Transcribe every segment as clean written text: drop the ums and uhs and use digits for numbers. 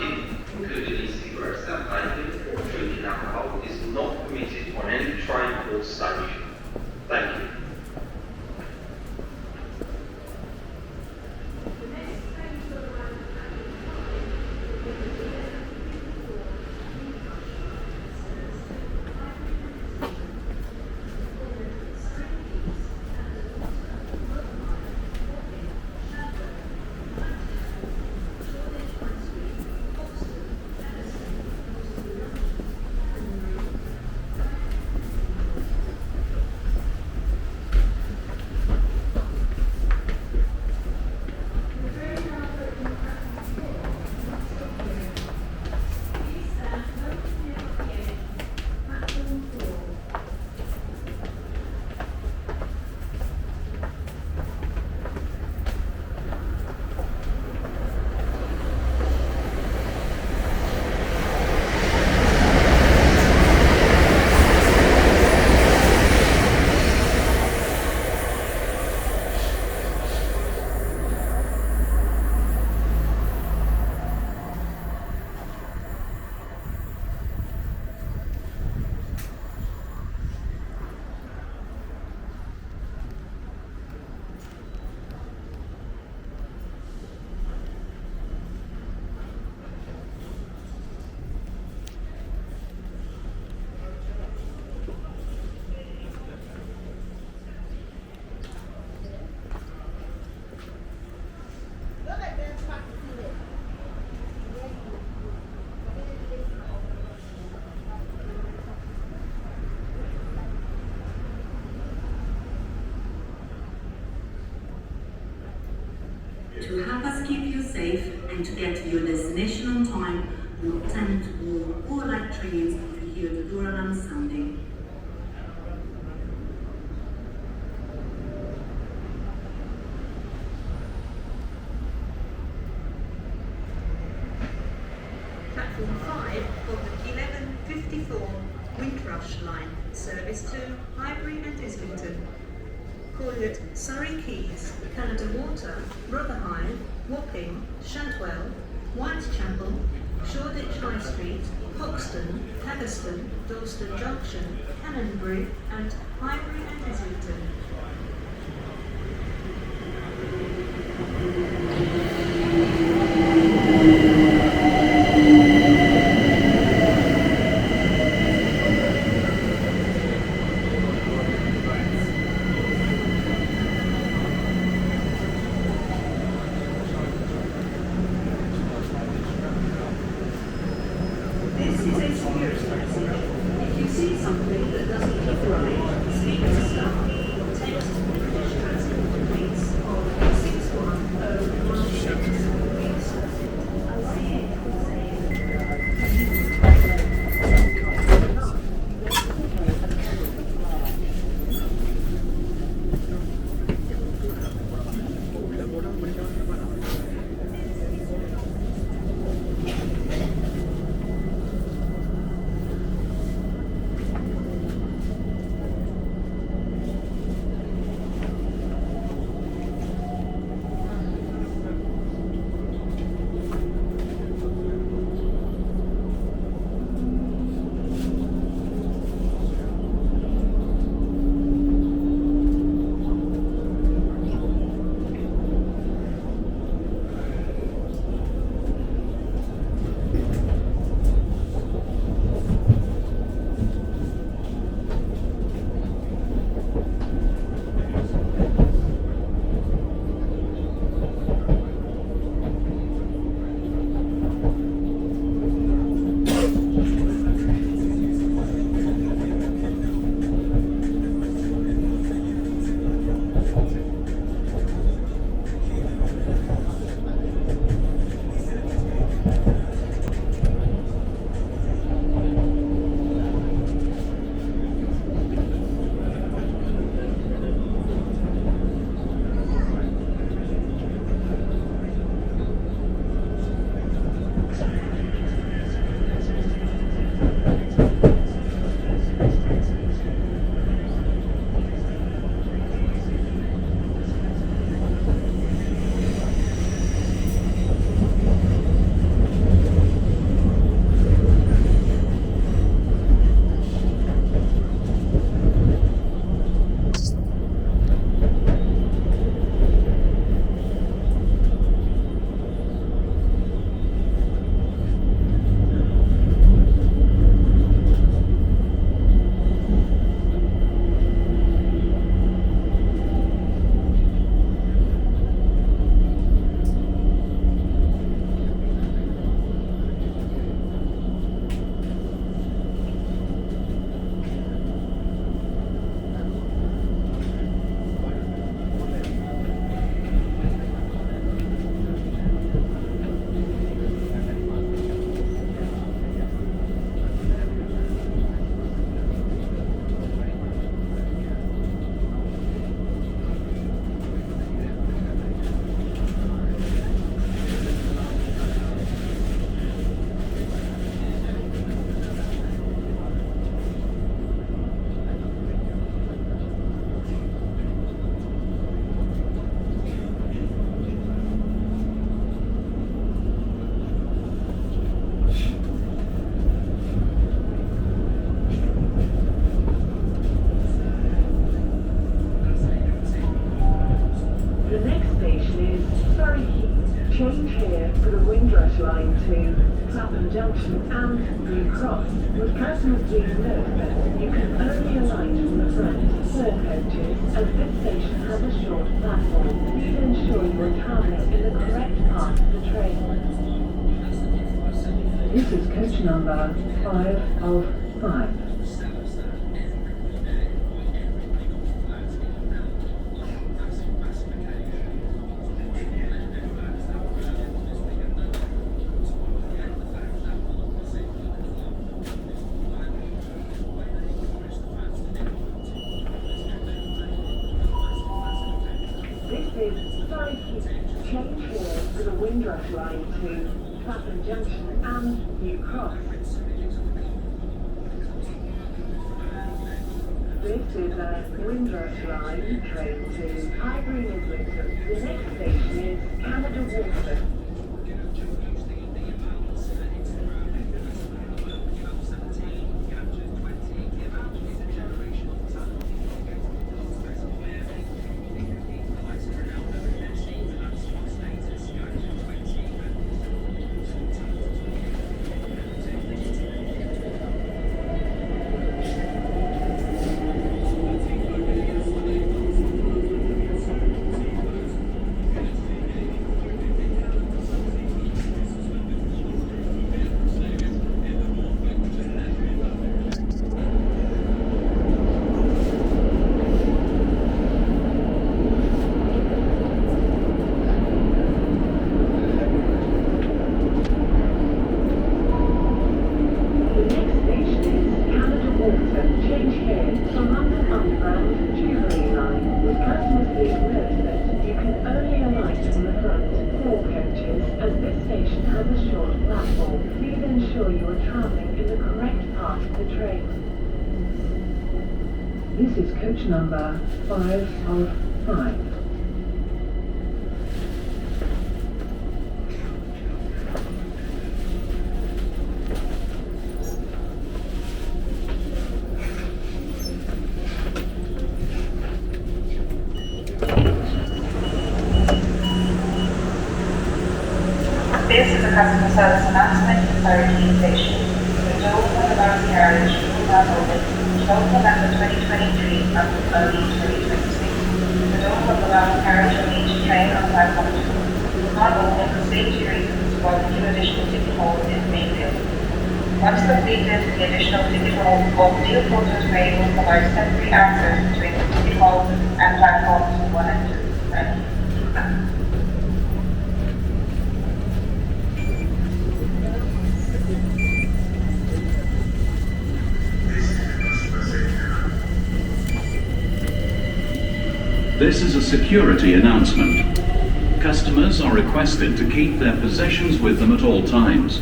smoking, including e-cigarettes, and vaping or drinking alcohol, is not permitted on any train or station. Thank you. To help us keep you safe and to get to your destination on time, we will tend to warn all light trains if you hear the door alarm sounding. Platform 5 of the 11:54 Windrush line, service to Highbury and Islington. Call at Surrey Quays, Canada Water, Rotherhithe, Wapping, Shantwell, Whitechapel, Shoreditch High Street, Hoxton, Haggerston, Dalston Junction, Canonbury and Highbury and Islington. This is a security message. If you see something that doesn't look right, speak to staff or text British Transport Police on 61016. I'll see you. to Clapham Junction and New Cross, would customers please note that you can only alight from the front 4 coaches, as this station has a short platform. Please ensure you are travelling in the correct part of the train. This is coach number 5 of 5. Change here to the Windrush line to Clapham Junction and New Cross. This is a Windrush line train to Highbury Islington. The next station is Canada Water. This is coach number 5 of 5. This is a customer service announcement for Surrey Quay Station. The door for the bound carriage will now open from November 2023 until early 2026. The door for the bound carriage on each train on platform 2 will not open for safety reasons while the new additional ticket hall is being built. Once completed, the additional ticket hall of Deal Porters Way will provide temporary access between the ticket hall and platforms 1 and 2. Thank you. This is a security announcement. Customers are requested to keep their possessions with them at all times.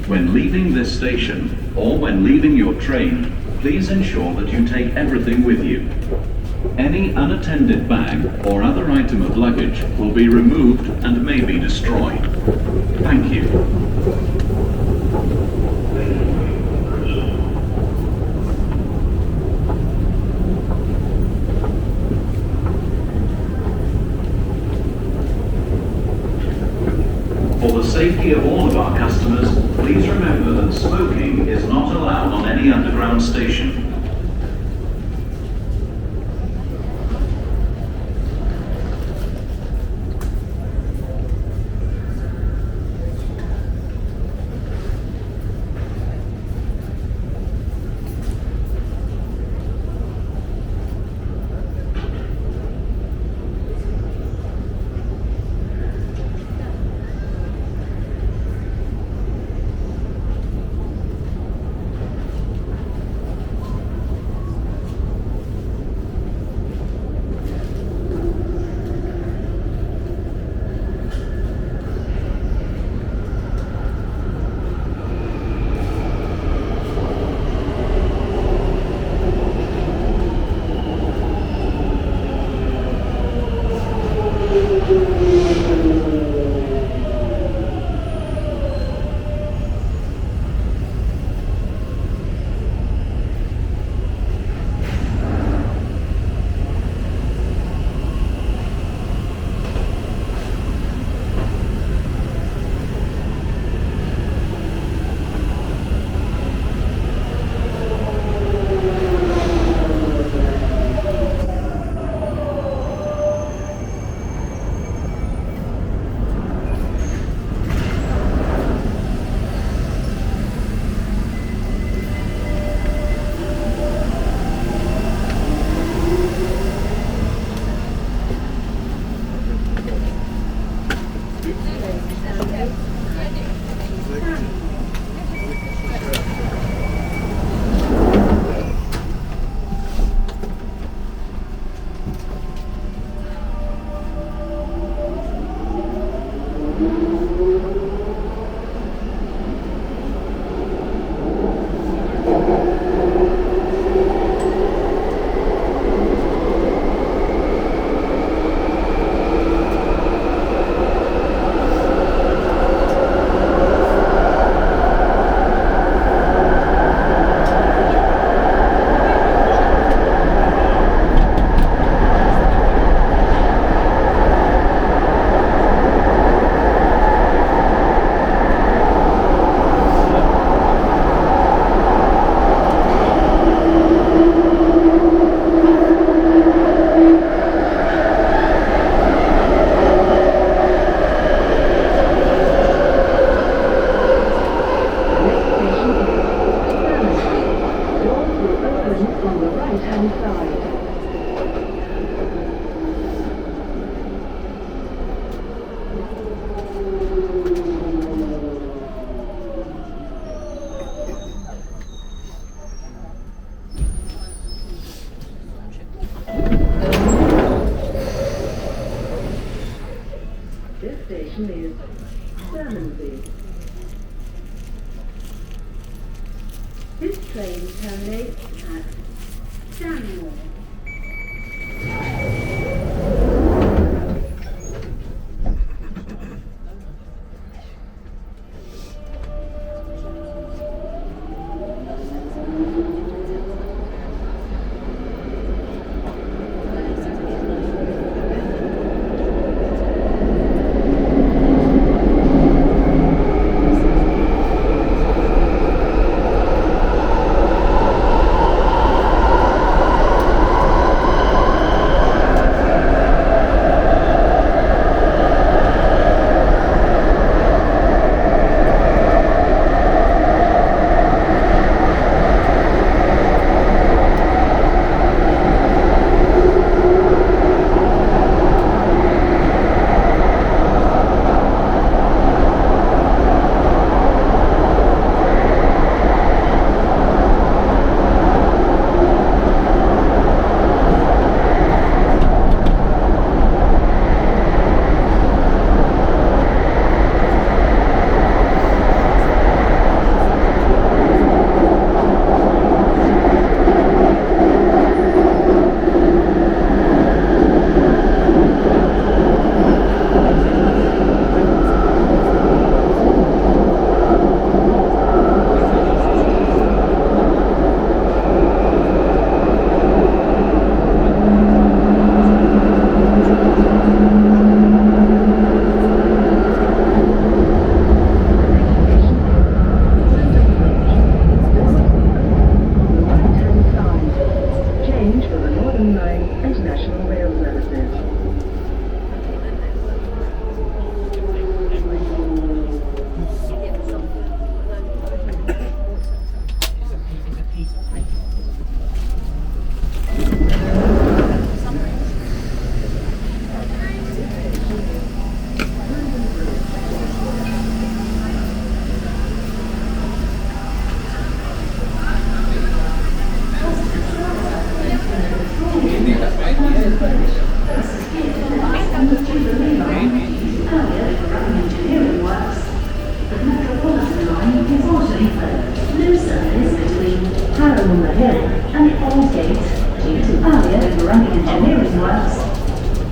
When leaving this station, or when leaving your train, please ensure that you take everything with you. Any unattended bag or other item of luggage will be removed and may be destroyed. Thank you. For the safety of all of our customers, please remember that smoking is not allowed on any underground station. train terminates at Stanmore.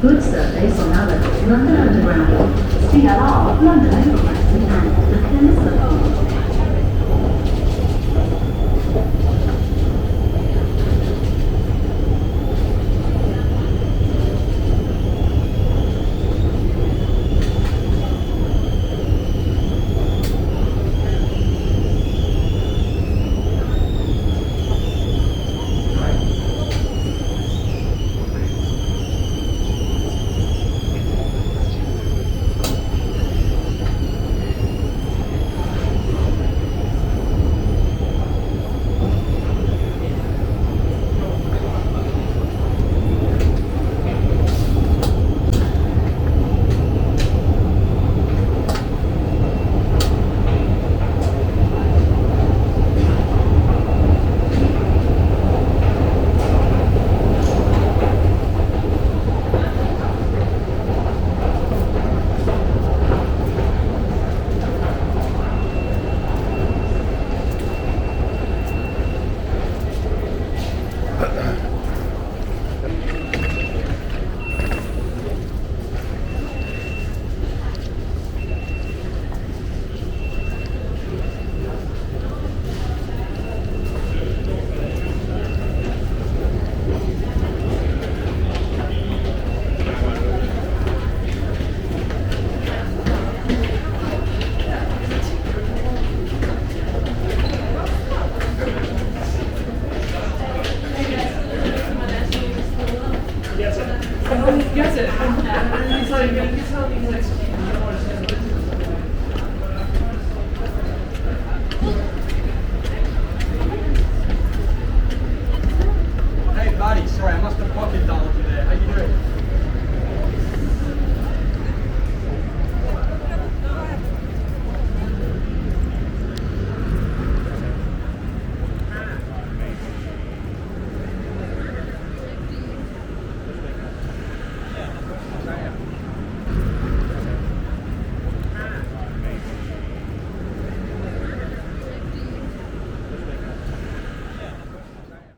Good surveys on other London Underground, CLR, London Overpass and